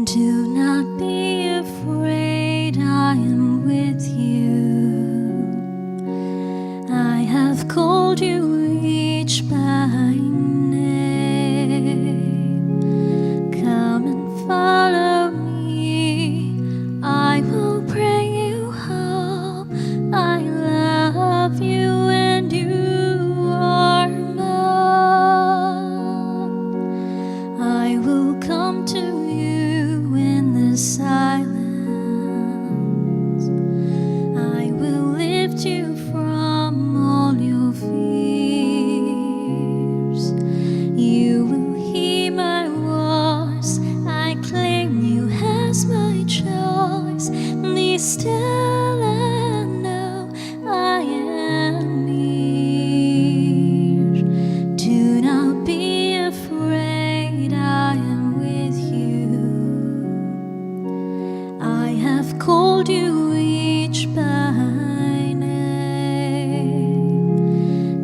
Do not be afraid, I am with you. I have called you each by name. Come and follow me, I will bring you home. I love you and you are mine. I will come to you in the silence. I will lift you from all your fears. You will hear my voice. I claim you as my choice. Be still and know I am near. Do not be afraid, I am with you. I have called you each by name.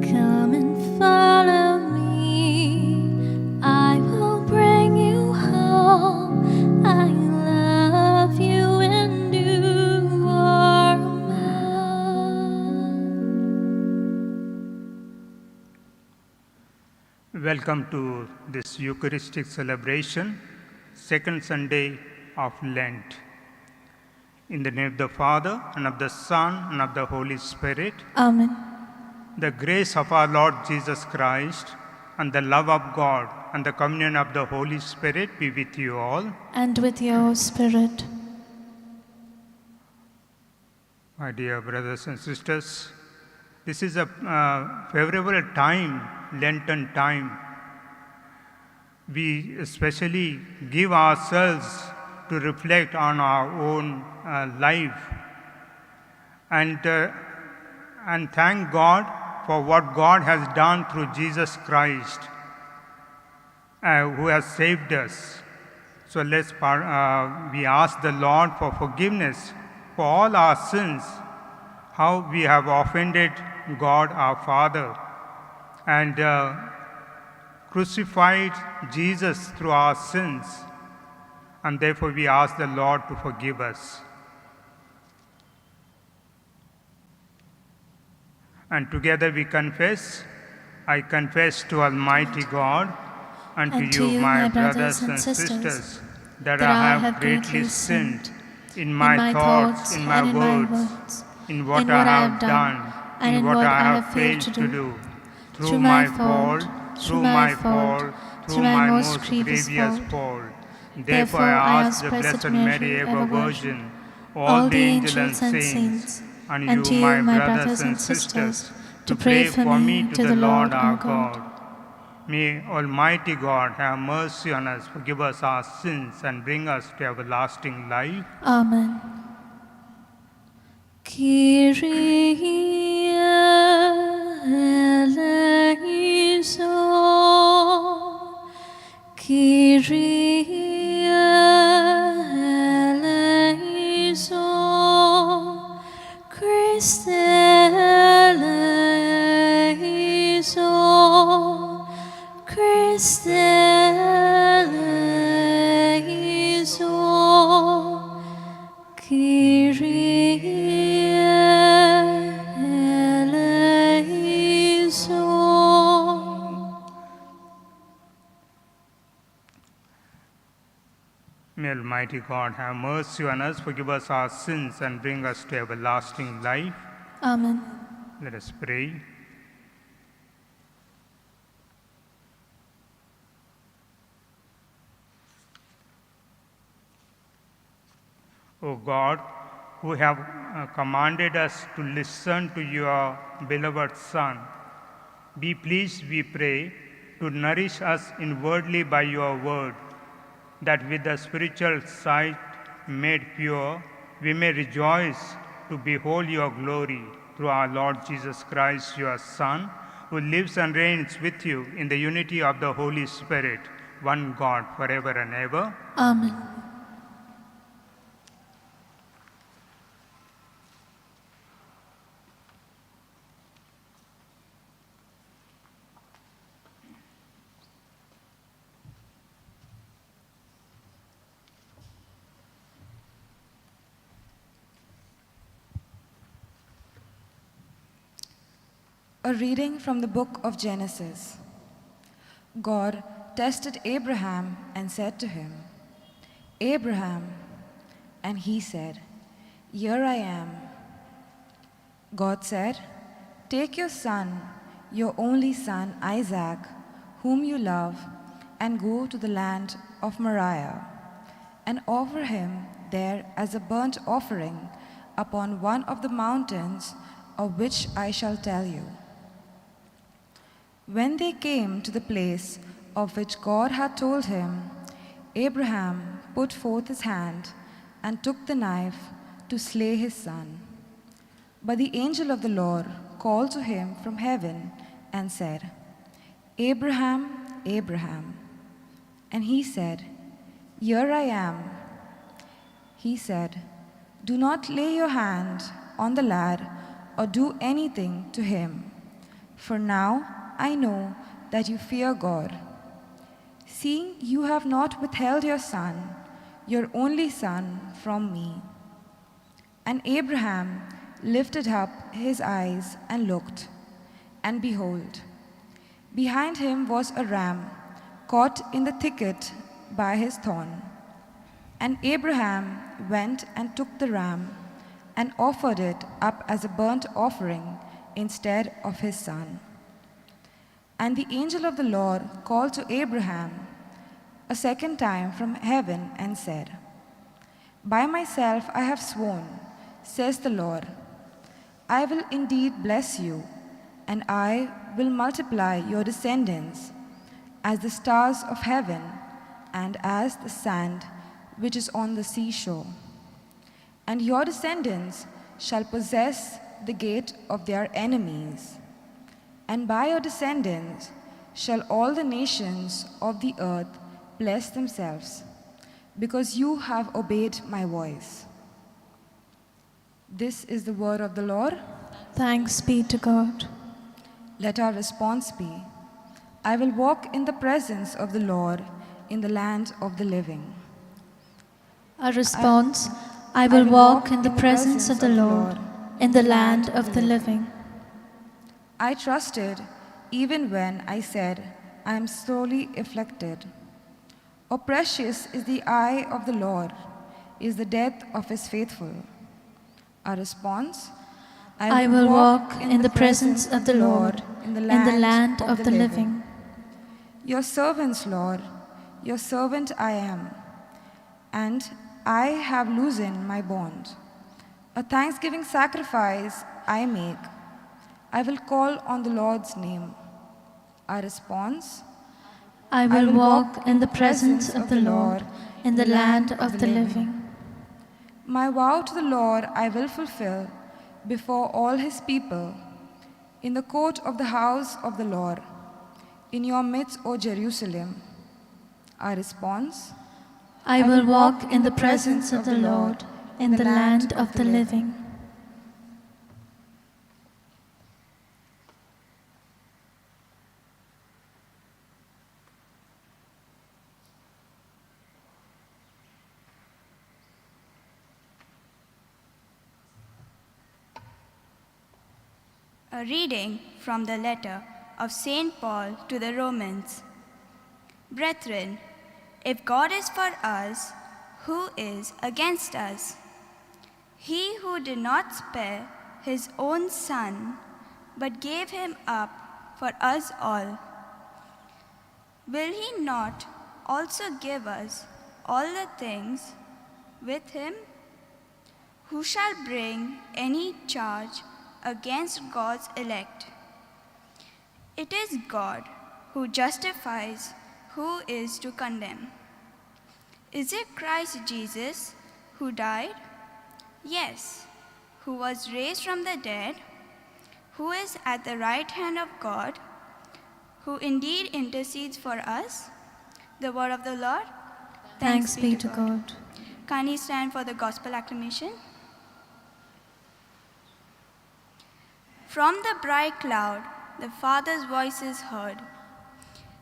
Come and follow me, I will bring you home. I love you and you are mine. Welcome to this Eucharistic celebration, second Sunday of Lent. In the name of the Father, and of the Son, and of the Holy Spirit, Amen. the grace of our Lord Jesus Christ, and the love of God, and the communion of the Holy Spirit be with you all. And with your spirit. My dear brothers and sisters, this is a favorable time, Lenten time. We especially give ourselves to reflect on our own life and thank God for what God has done through Jesus Christ, who has saved us. So we ask the Lord for forgiveness for all our sins, how we have offended God our Father and crucified Jesus through our sins, and therefore we ask the Lord to forgive us. And together we confess, I confess to Almighty God and to you, my brothers and sisters, that I have greatly sinned in my thoughts, in my words, in what I have done, and in what I have failed to do, through my fault, through my most grievous fault. Therefore I ask the Blessed Mary, ever Virgin, all the angels and saints, and you, my brothers and sisters, to pray for me to the Lord our God. May Almighty God have mercy on us, forgive us our sins, and bring us to everlasting life. Amen. Kyrie eleison, Kyrie eleison, Christe eleison, Christe eleison, Kyrie eleison. May Almighty God have mercy on us, forgive us our sins, and bring us to everlasting life. Amen. Let us pray. O God, who have commanded us to listen to your beloved Son, be pleased, we pray, to nourish us inwardly by your word, that with the spiritual sight made pure, we may rejoice to behold your glory through our Lord Jesus Christ, your Son, who lives and reigns with you in the unity of the Holy Spirit, one God, forever and ever. Amen. A reading from the book of Genesis. God tested Abraham and said to him, "Abraham," and he said, "Here I am." God said, "Take your son, your only son Isaac, whom you love, and go to the land of Moriah, and offer him there as a burnt offering upon one of the mountains of which I shall tell you." When they came to the place of which God had told him, Abraham put forth his hand and took the knife to slay his son. But the angel of the Lord called to him from heaven and said, "Abraham, Abraham." And he said, "Here I am." He said, "Do not lay your hand on the lad or do anything to him, for now I know that you fear God, seeing you have not withheld your son, your only son, from me." And Abraham lifted up his eyes and looked, and behold, behind him was a ram caught in the thicket by his thorn. And Abraham went and took the ram and offered it up as a burnt offering instead of his son. And the angel of the Lord called to Abraham a second time from heaven and said, "By myself I have sworn, says the Lord, I will indeed bless you, and I will multiply your descendants as the stars of heaven and as the sand which is on the seashore. And your descendants shall possess the gate of their enemies. And by your descendants shall all the nations of the earth bless themselves, because you have obeyed my voice." This is the word of the Lord. Thanks be to God. Let our response be, "I will walk in the presence of the Lord in the land of the living." Our response, I will walk in the presence of the Lord in the land of the living. I trusted even when I said, "I am sorely afflicted." Oh, precious is the eye of the Lord, is the death of his faithful. Our response, I will walk in the presence of the Lord in the land of the living. Your servants, Lord, your servant I am, and I have loosened my bond. A thanksgiving sacrifice I make. I will call on the Lord's name. Our response, I will walk in the presence of the Lord in the land of the living. My vow to the Lord I will fulfill before all his people, in the court of the house of the Lord, in your midst, O Jerusalem. Our response, I will walk in the presence of the Lord in the land of the living. A reading from the letter of St. Paul to the Romans. Brethren, if God is for us, who is against us? He who did not spare his own son, but gave him up for us all, will he not also give us all the things with him? Who shall bring any charge against God's elect? It is God who justifies. Who is to condemn? Is it Christ Jesus who died? Yes. Who was raised from the dead? Who is at the right hand of God? Who indeed intercedes for us? The word of the Lord. Thanks be to God. Kindly stand for the gospel acclamation. From the bright cloud, the Father's voice is heard.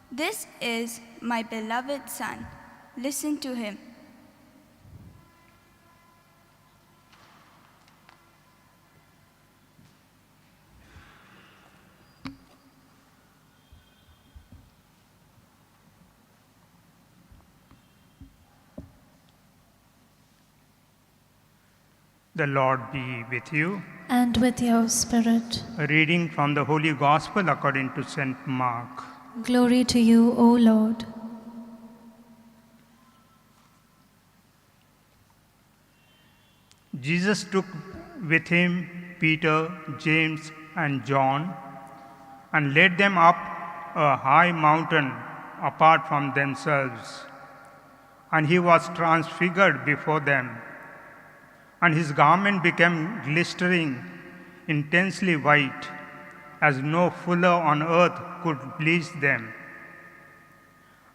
This is my beloved Son. Listen to him. The Lord be with you. And with your spirit. A reading from the Holy Gospel according to St. Mark. Glory to you, O Lord. Jesus took with him Peter, James, and John and led them up a high mountain apart from themselves. And he was transfigured before them, and his garment became glittering, intensely white, as no fuller on earth could bleach them.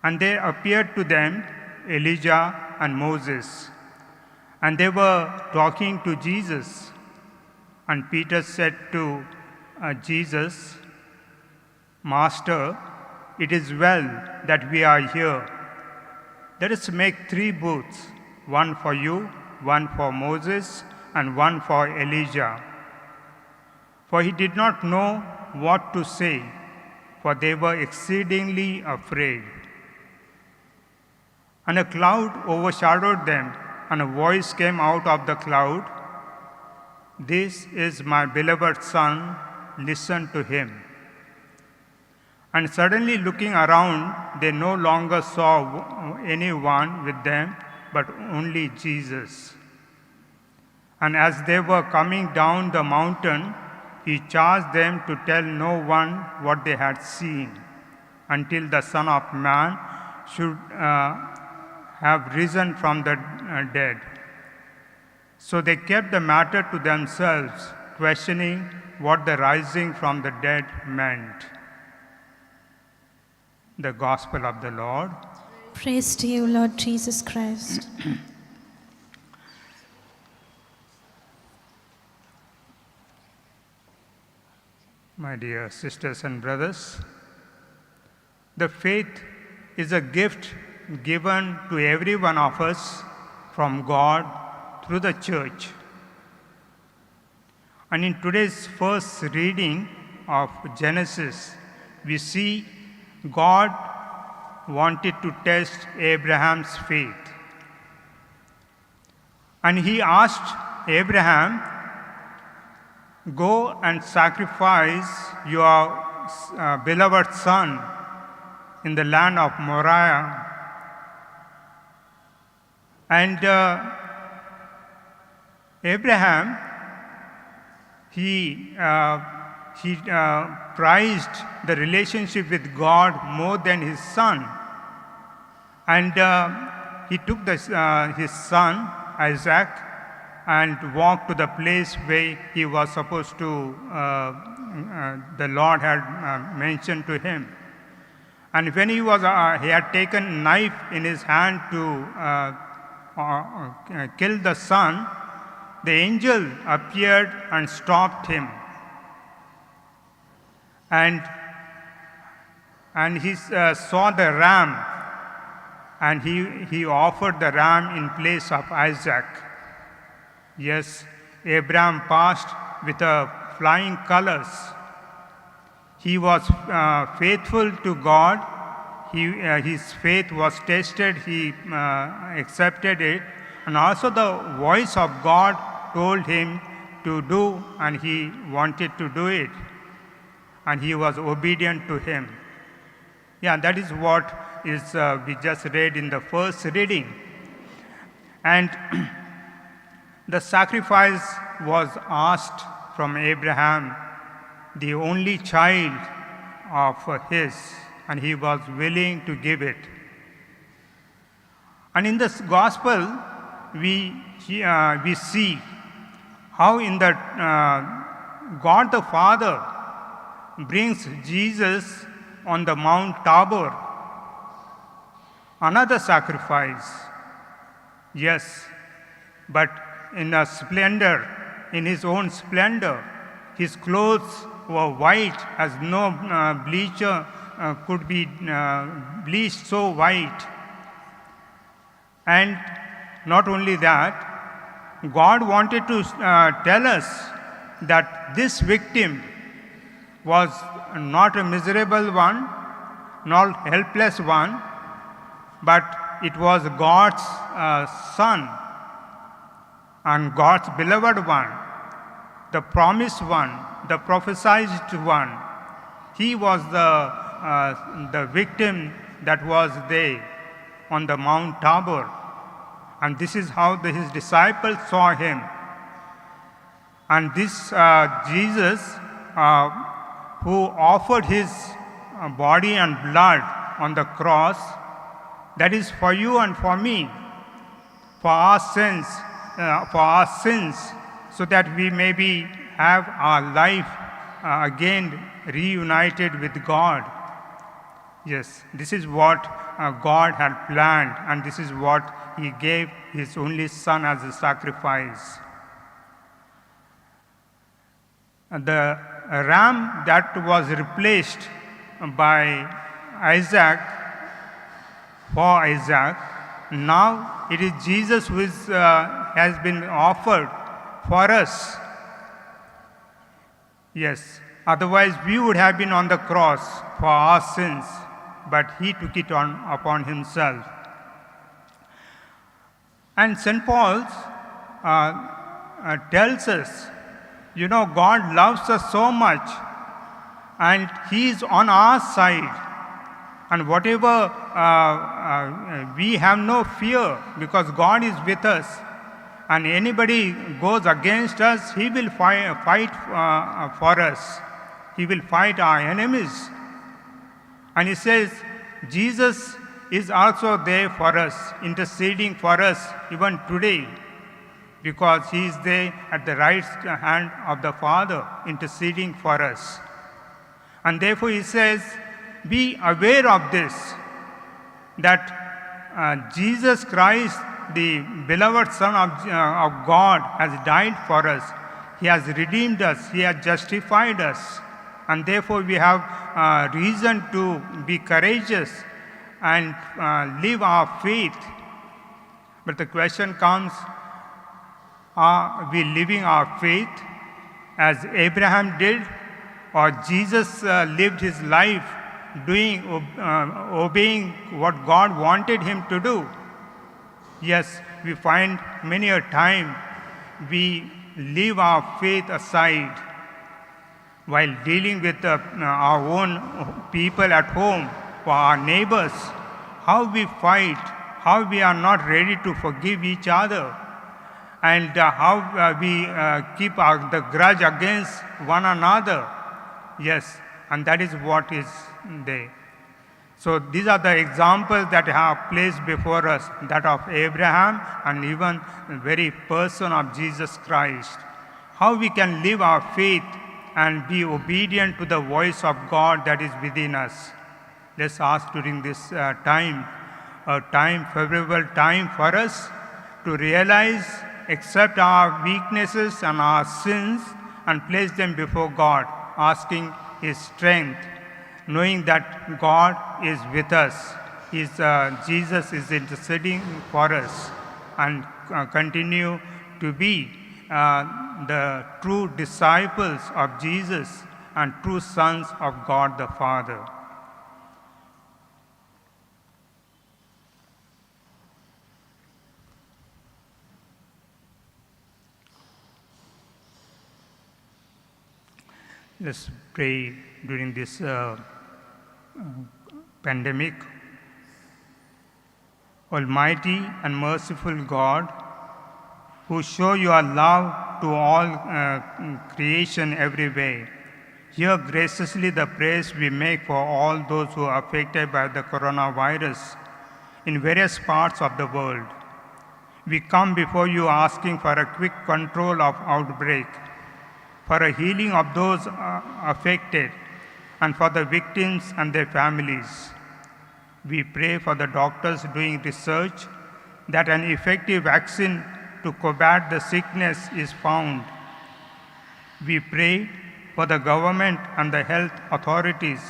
And there appeared to them Elijah and Moses, and they were talking to Jesus. And Peter said to Jesus, "Master, it is well that we are here. Let us make 3 booths, one for you, one for Moses, and one for Elijah." For he did not know what to say, for they were exceedingly afraid. And a cloud overshadowed them, and a voice came out of the cloud, "This is my beloved Son, listen to him." And suddenly looking around, they no longer saw anyone with them, but only Jesus. And as they were coming down the mountain, he charged them to tell no one what they had seen, until the Son of Man should have risen from the dead. So they kept the matter to themselves, questioning what the rising from the dead meant. The Gospel of the Lord. Praise to you, Lord Jesus Christ. My dear sisters and brothers, the faith is a gift given to every one of us from God through the church. And in today's first reading of Genesis, we see God wanted to test Abraham's faith. And he asked Abraham, "Go and sacrifice your beloved son in the land of Moriah." And Abraham, he prized the relationship with God more than his son. And he took his son, Isaac, and walked to the place where he was supposed to, the Lord had mentioned to him. And when he had taken a knife in his hand to kill the son, the angel appeared and stopped him. And he saw the ram, and he offered the ram in place of Isaac. Yes, Abraham passed with flying colors. He was faithful to God. His faith was tested. He accepted it. And also the voice of God told him to do, and he wanted to do it. And he was obedient to him. Yeah, that is what is we just read in the first reading. And the sacrifice was asked from Abraham, the only child of his, and he was willing to give it. And in this gospel, we see how in the God the Father brings Jesus on the Mount Tabor, another sacrifice. Yes, but in a splendor, in his own splendor. His clothes were white as no bleacher could be bleached so white. And not only that, God wanted to tell us that this victim was not a miserable one, not helpless one, but it was God's son. and God's beloved one, the promised one, the prophesied one. He was the victim that was there on the Mount Tabor. And this is how his disciples saw him. And this Jesus, who offered his body and blood on the cross, that is for you and for me, for our sins, so that we may have our life again reunited with God. Yes, this is what God had planned, and this is what He gave His only Son as a sacrifice. The ram that was replaced by Isaac, for Isaac, now it is Jesus who has been offered for us. Yes, otherwise we would have been on the cross for our sins, but He took it upon Himself. And St. Paul tells us, God loves us so much, and He is on our side. And whatever, we have no fear, because God is with us. And anybody goes against us, He will fight for us. He will fight our enemies. And He says, Jesus is also there for us, interceding for us even today, because He is there at the right hand of the Father, interceding for us. And therefore He says, be aware of this, that Jesus Christ, the beloved Son of God, has died for us. He has redeemed us. He has justified us. And therefore we have reason to be courageous and live our faith. But the question comes, are we living our faith as Abraham did, or Jesus lived his life obeying what God wanted him to do? Yes, we find many a time we leave our faith aside while dealing with our own people at home, for our neighbors, how we fight, how we are not ready to forgive each other, and how we keep the grudge against one another. Yes, and that is what is there. So these are the examples that I have placed before us, that of Abraham and even the very person of Jesus Christ. How we can live our faith and be obedient to the voice of God that is within us. Let's ask during this time, a favorable time for us to realize, accept our weaknesses and our sins and place them before God, asking His strength, knowing that God is with us. Jesus is interceding for us, and continue to be the true disciples of Jesus and true sons of God the Father. Let's pray during this pandemic. Almighty and merciful God, who show your love to all creation everywhere, hear graciously the prayers we make for all those who are affected by the coronavirus in various parts of the world. We come before you asking for a quick control of outbreak, for a healing of those affected, and for the victims and their families. We pray for the doctors doing research that an effective vaccine to combat the sickness is found. We pray for the government and the health authorities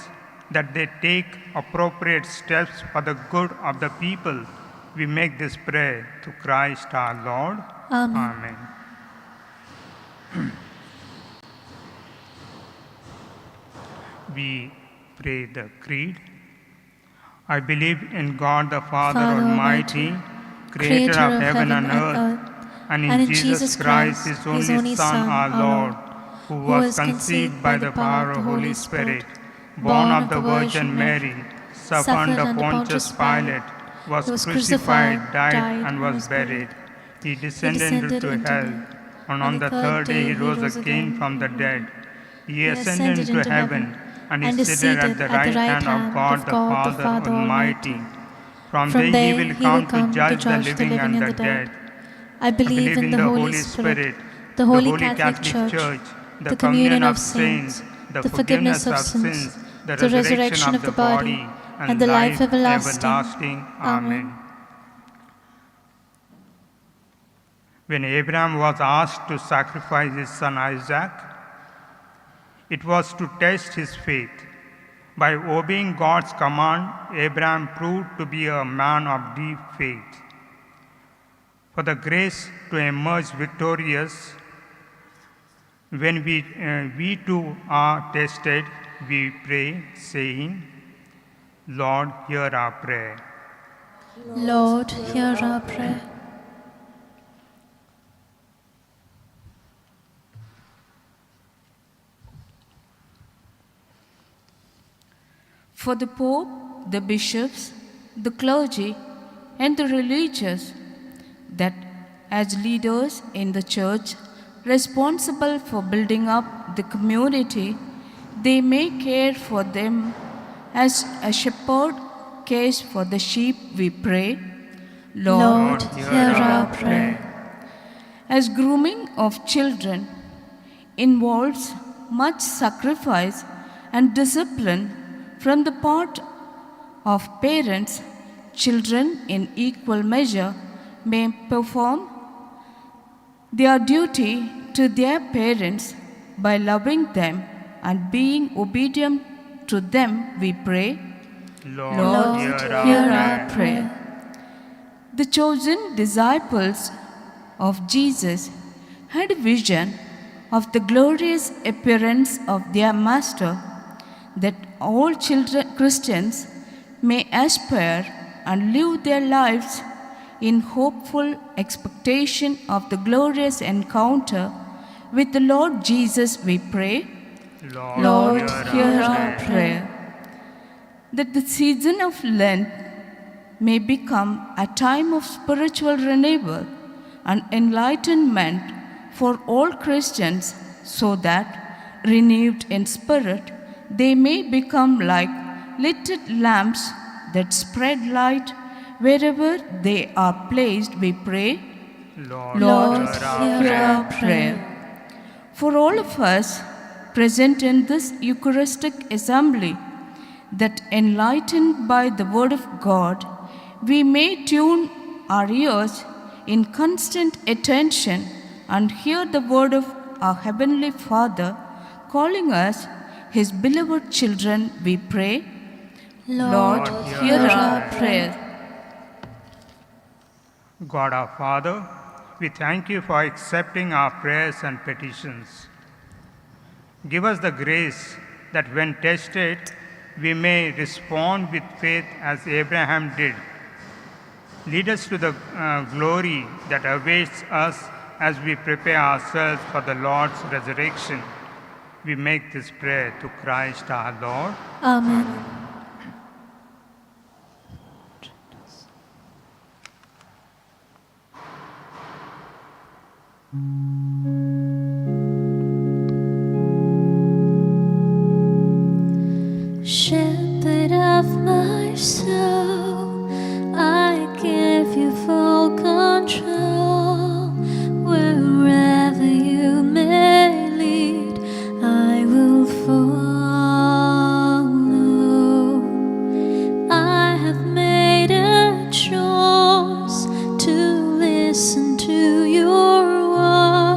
that they take appropriate steps for the good of the people. We make this prayer through Christ our Lord. Amen. Amen. We pray the Creed. I believe in God the Father Almighty, creator of heaven and earth, and in Jesus Christ, his only Son, our Lord, who was conceived by the power of the Holy Spirit, born of the Virgin Mary, suffered under Pontius Pilate, was crucified, died, and was buried. He descended into hell, and on the third day he rose again from the dead. He ascended into heaven, and is seated at the right hand of God the Father Almighty. From there he will come to judge the living and the dead. I believe in the Holy Spirit, the Holy Catholic Church, the communion of saints, the forgiveness of sins, the resurrection of the body, and the life everlasting. Amen. When Abraham was asked to sacrifice his son Isaac, it was to test his faith. By obeying God's command, Abraham proved to be a man of deep faith. For the grace to emerge victorious, when we too are tested, we pray, saying, Lord, hear our prayer. Lord, hear our prayer. For the Pope, the bishops, the clergy, and the religious, that as leaders in the Church, responsible for building up the community, they may care for them as a shepherd cares for the sheep, we pray. Lord, hear our prayer. As grooming of children involves much sacrifice and discipline from the part of parents, children in equal measure may perform their duty to their parents by loving them and being obedient to them, we pray. Lord, hear our prayer. The chosen disciples of Jesus had a vision of the glorious appearance of their Master, that all Christians may aspire and live their lives in hopeful expectation of the glorious encounter with the Lord Jesus, we pray. Lord, hear our prayer. That the season of Lent may become a time of spiritual renewal and enlightenment for all Christians, so that, renewed in spirit, they may become like lit lamps that spread light wherever they are placed, we pray. Lord, hear our prayer. For all of us present in this Eucharistic assembly, that enlightened by the Word of God, we may tune our ears in constant attention and hear the word of our Heavenly Father calling us His beloved children, we pray. Lord, hear our prayer. God our Father, we thank you for accepting our prayers and petitions. Give us the grace that when tested, we may respond with faith as Abraham did. Lead us to the glory that awaits us as we prepare ourselves for the Lord's resurrection. We make this prayer to Christ our Lord. Amen. Shepherd of my soul, I give you full control. Wherever you may lead, I will follow. I have made a choice to listen to your word.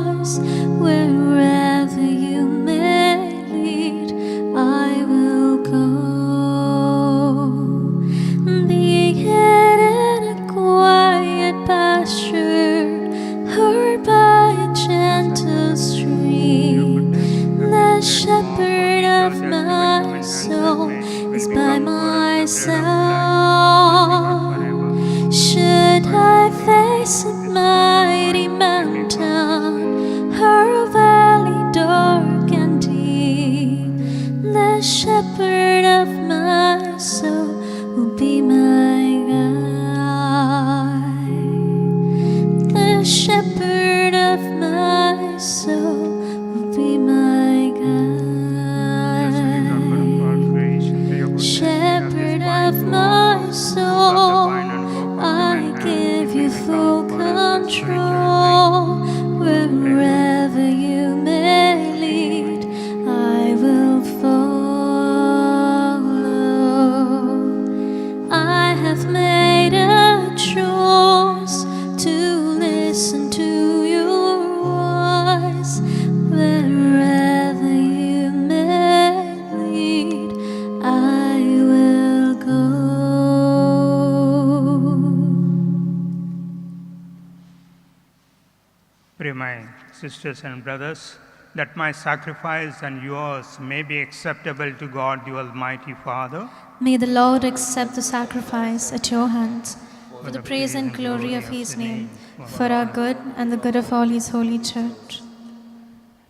Pray, my sisters and brothers, that my sacrifice and yours may be acceptable to God, the Almighty Father. May the Lord accept the sacrifice at your hands for the praise and glory of his name, for our good and the good of all his holy church.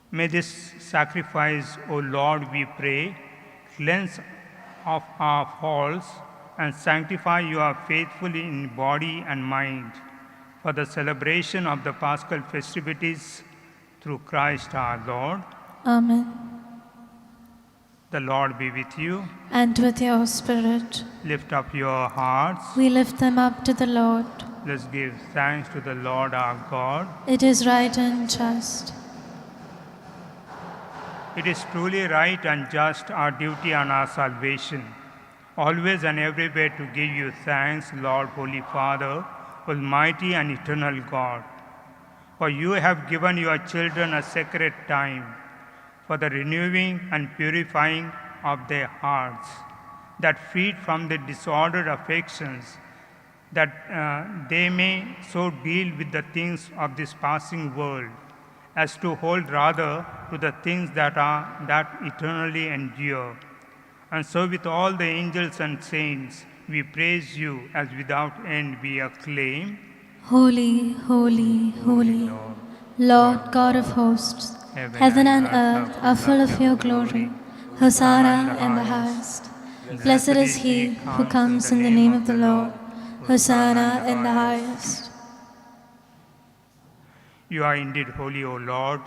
May this sacrifice, O Lord, we pray, cleanse of our faults and sanctify you faithfully in body and mind for the celebration of the Paschal festivities through Christ our Lord. Amen. The Lord be with you. And with your spirit. Lift up your hearts. We lift them up to the Lord. Let's give thanks to the Lord our God. It is right and just. It is truly right and just, our duty and our salvation, always and everywhere to give you thanks, Lord, Holy Father, Almighty and eternal God. For you have given your children a sacred time for the renewing and purifying of their hearts, that freed from the disordered affections, that they may so deal with the things of this passing world, as to hold rather to the things that eternally endure. And so with all the angels and saints, we praise you as without end we acclaim. Holy, holy, holy, Lord God of hosts, heaven and earth are full of your glory. Hosanna in the highest. Blessed is he who comes in the name of the Lord. Hosanna in the highest. You are indeed holy, O Lord,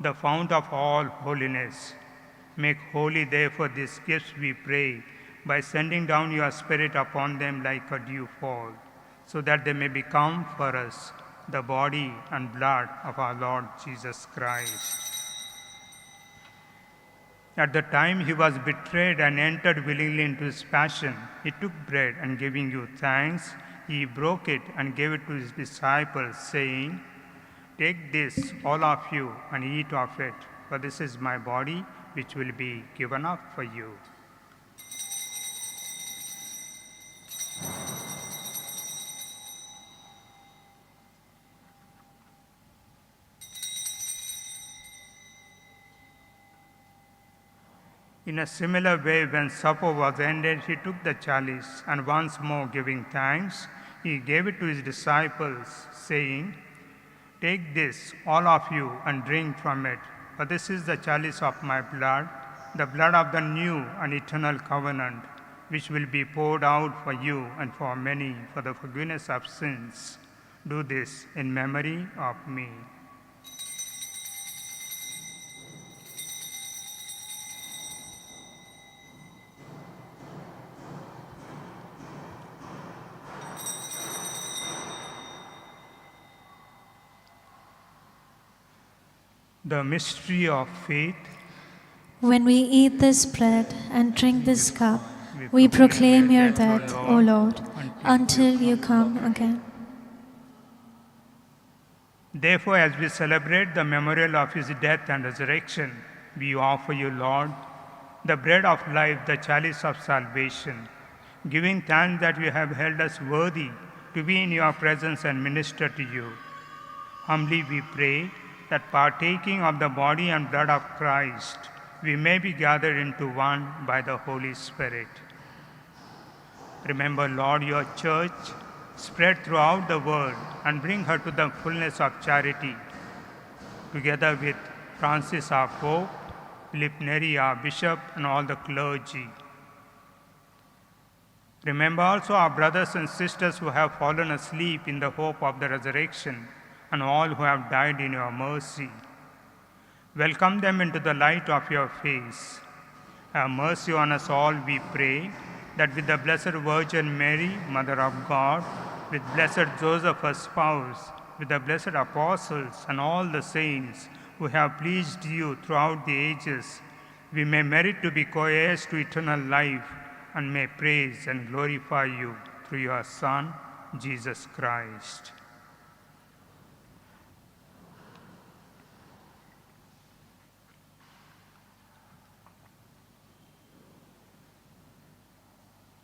the fount of all holiness. Make holy, therefore, these gifts, we pray, by sending down your Spirit upon them like a dewfall, so that they may become for us the body and blood of our Lord Jesus Christ. At the time he was betrayed and entered willingly into his passion, he took bread and giving you thanks, he broke it and gave it to his disciples, saying, "Take this, all of you, and eat of it, for this is my body, which will be given up for you." In a similar way, when supper was ended, he took the chalice, and once more giving thanks, he gave it to his disciples, saying, "Take this, all of you, and drink from it, for this is the chalice of my blood, the blood of the new and eternal covenant, which will be poured out for you and for many for the forgiveness of sins. Do this in memory of me." The mystery of faith. When we eat this bread and drink this cup, we proclaim your death, O Lord, until you come again. Therefore, as we celebrate the memorial of his death and resurrection, we offer you, Lord, the bread of life, the chalice of salvation, giving thanks that you have held us worthy to be in your presence and minister to you. Humbly we pray that partaking of the body and blood of Christ, we may be gathered into one by the Holy Spirit. Remember, Lord, your church spread throughout the world and bring her to the fullness of charity, together with Francis our Pope, Philip Neri our Bishop, and all the clergy. Remember also our brothers and sisters who have fallen asleep in the hope of the resurrection, and all who have died in your mercy. Welcome them into the light of your face. Have mercy on us all, we pray, that with the Blessed Virgin Mary, Mother of God, with blessed Joseph, her spouse, with the blessed apostles and all the saints who have pleased you throughout the ages, we may merit to be co-heirs to eternal life and may praise and glorify you through your Son, Jesus Christ.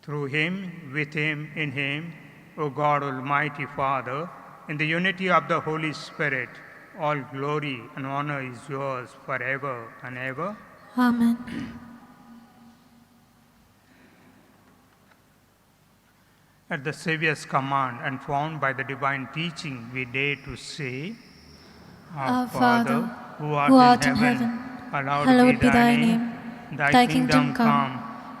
Through him, with him, in him, O God, Almighty Father, in the unity of the Holy Spirit, all glory and honor is yours forever and ever. Amen. At the Saviour's command and formed by the divine teaching, we dare to say, Our Father, who who art art in heaven, hallowed be thy name. Thy kingdom come,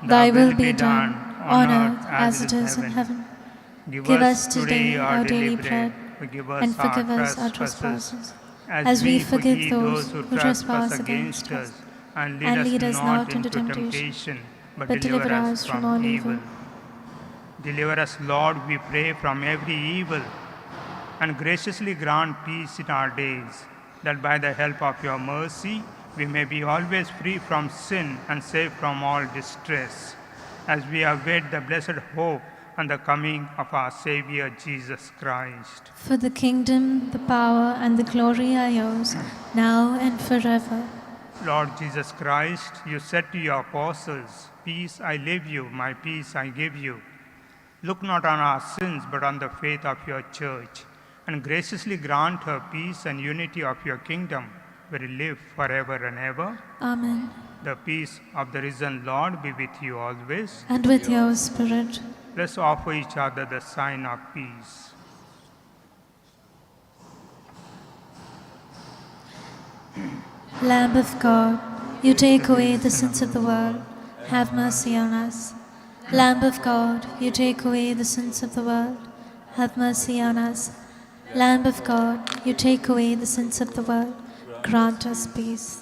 thy will be done, on earth as it is in heaven. Give us today our daily bread, and forgive us our trespasses, as we forgive those who trespass against us. And And lead us not into temptation, but deliver us from all evil. Deliver us, Lord, we pray, from every evil, and graciously grant peace in our days, that by the help of your mercy we may be always free from sin and safe from all distress, as we await the blessed hope and the coming of our Savior Jesus Christ. For the kingdom, the power, and the glory are yours, now and forever. Lord Jesus Christ, you said to your apostles, "Peace I leave you, my peace I give you." Look not on our sins, but on the faith of your church, and graciously grant her peace and unity of your kingdom, where you live forever and ever. Amen. The peace of the risen Lord be with you always. And with your spirit. Let's offer each other the sign of peace. Lamb of God, you take away the sins of the world, have mercy on us. Lamb of God, you take away the sins of the world, have mercy on us. Lamb of God, you take away the sins of the world, grant us peace.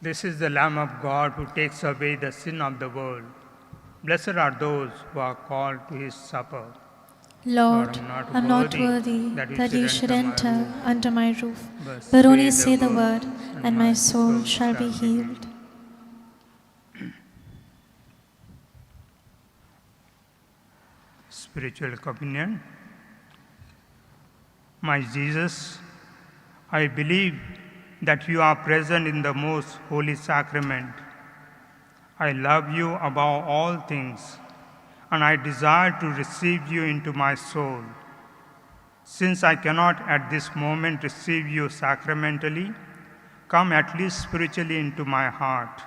This is the Lamb of God who takes away the sin of the world. Blessed are those who are called to his supper. Lord, I'm not worthy that you should enter under my roof, but only say the word, and my soul shall be healed. Spiritual communion. My Jesus, I believe that you are present in the most holy sacrament. I love you above all things, and I desire to receive you into my soul. Since I cannot at this moment receive you sacramentally, come at least spiritually into my heart.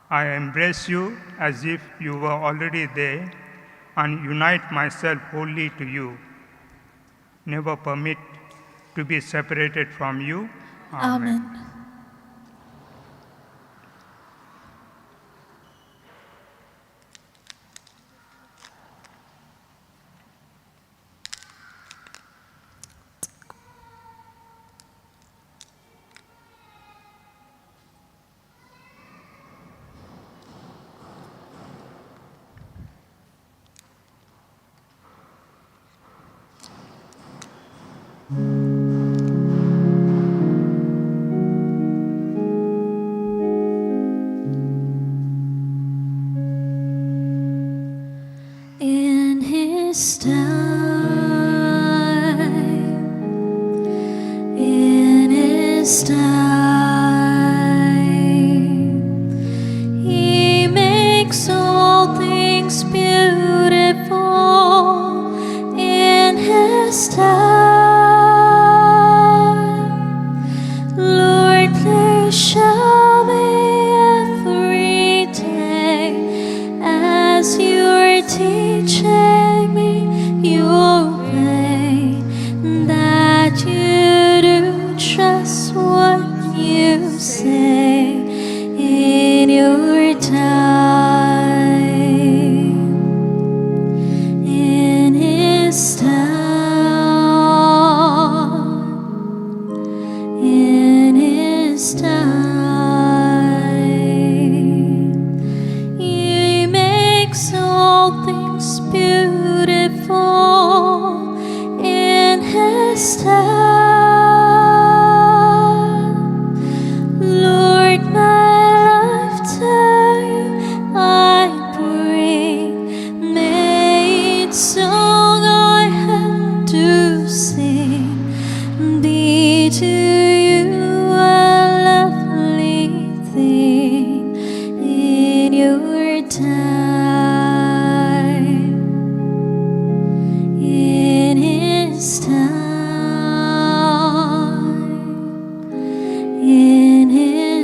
I embrace you as if you were already there and unite myself wholly to you. Never permit to be separated from you. Amen. Amen.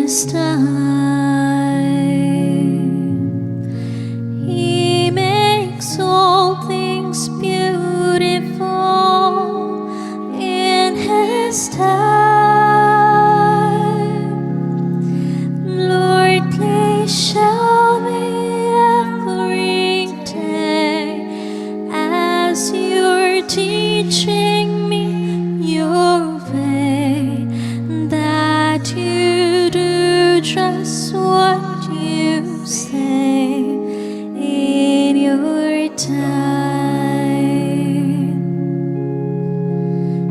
His time, He makes all things beautiful in His time. Lord, please show me every day as You're teaching me Your way, that You do just what You say in Your time,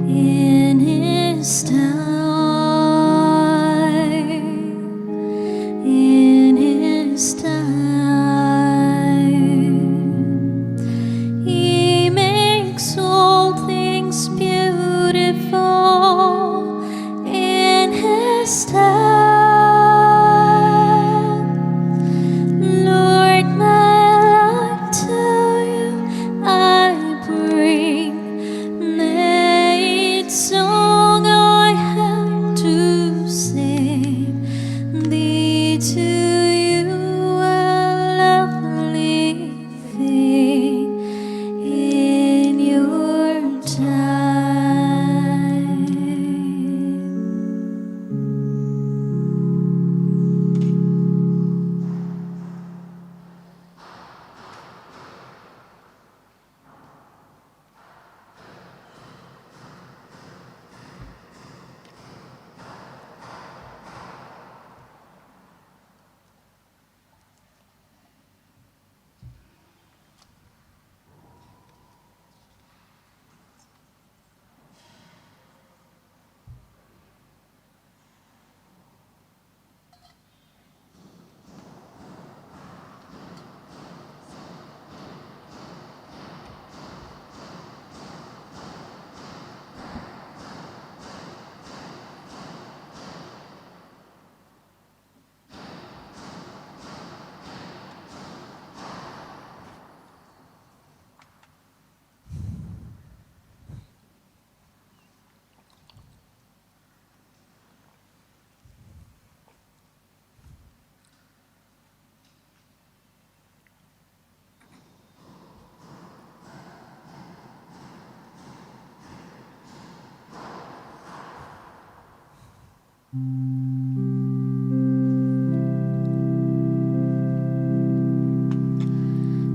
in His time, in His time. He makes all things beautiful in His time. Lord, my life to You I bring. May each song I have to sing be to You a lovely thing in Your time.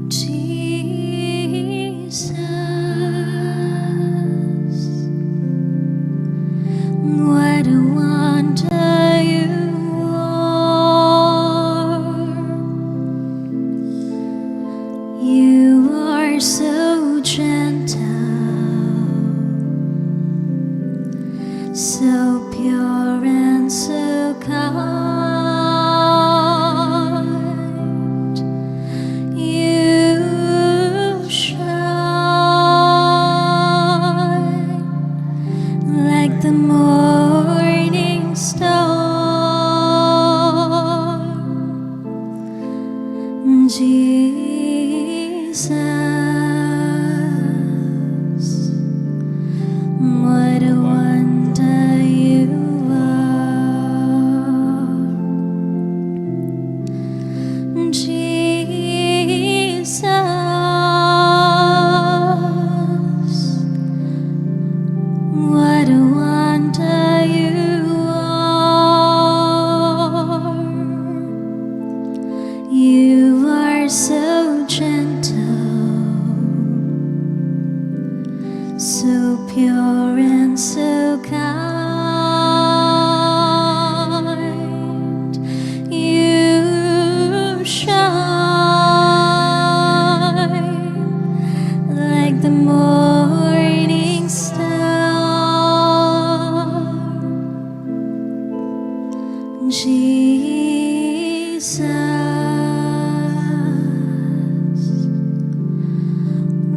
Jesus, what a wonder You are. You are so gentle, so pure and so kind. You shine like the morning star. Jesus, what a wonder You are. Jesus, what a wonder You are. You are so gentle, so pure and so kind. You shine like the morning star. Jesus,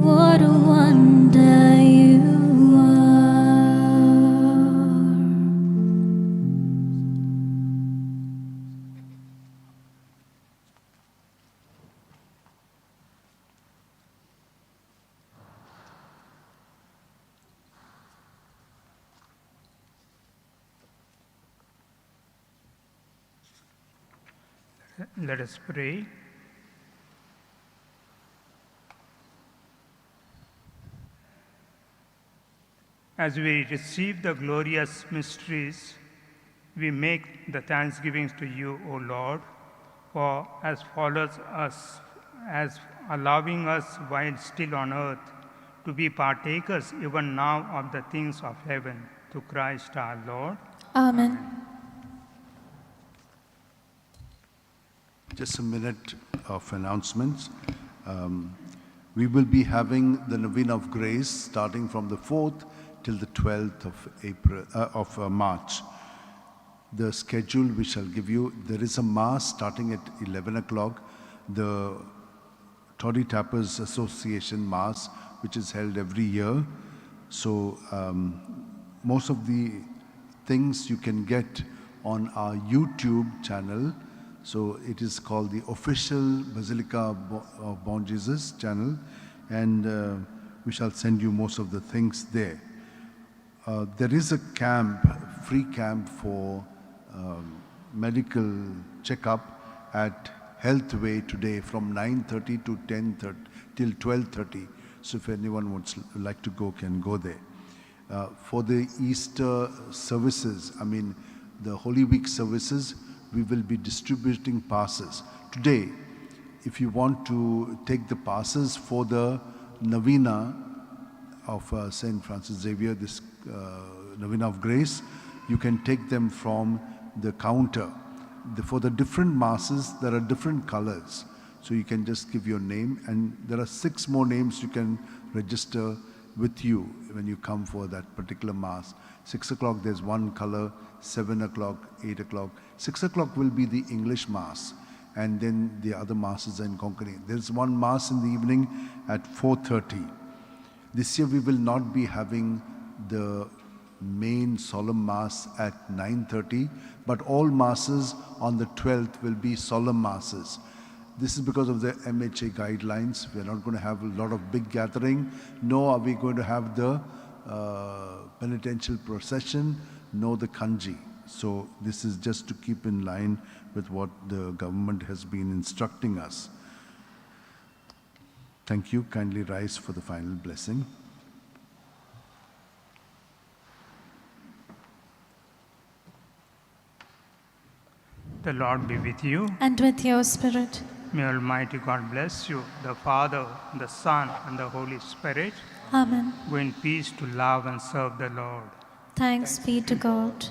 what a wonder You are. Let us pray. As we receive the glorious mysteries, we make the thanksgivings to you, O Lord, for as follows us, as allowing us while still on earth to be partakers even now of the things of heaven, through Christ our Lord. Amen. Just a minute of announcements. We will be having the Novena of Grace starting from the 4th till the 12th of March. The schedule we shall give you, there is a Mass starting at 11 o'clock, the Toddy Tappers Association Mass, which is held every year. So most of the things you can get on our YouTube channel. So it is called the official Basilica of Bon Jesus channel, and we shall send you most of the things there. There is a camp, free camp for medical checkup at Healthway today from 9:30 to 10:30 till 12:30. So if anyone would like to go, can go there. For the Easter services, the Holy Week services, we will be distributing passes. Today, if you want to take the passes for the Novena of St. Francis Xavier, this Novena of Grace, you can take them from the counter. For the different masses, there are different colors. So you can just give your name, and there are 6 more names you can register with you when you come for that particular Mass. 6 o'clock, there's one color, 7 o'clock, 8 o'clock. 6 o'clock will be the English Mass, and then the other Masses are in Konkani. There's one Mass in the evening at 4:30. This year we will not be having the main solemn Mass at 9:30, but all Masses on the 12th will be solemn Masses. This is because of the MHA guidelines. We're not going to have a lot of big gathering, nor are we going to have the penitential procession, nor the kanji. So this is just to keep in line with what the government has been instructing us. Thank you. Kindly rise for the final blessing. The Lord be with you. And with your spirit. May Almighty God bless you, the Father, the Son, and the Holy Spirit. Amen. Go in peace to love and serve the Lord. Thanks be to God.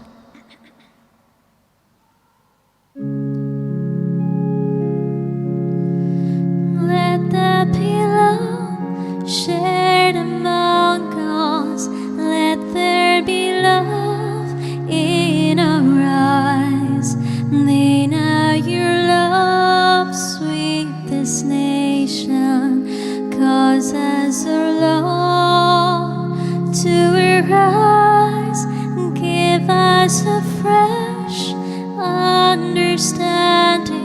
Let there be love shared among us. Let there be love in our eyes. May now your love sweep this nation, cause as our Lord to arise, give us a fresh understanding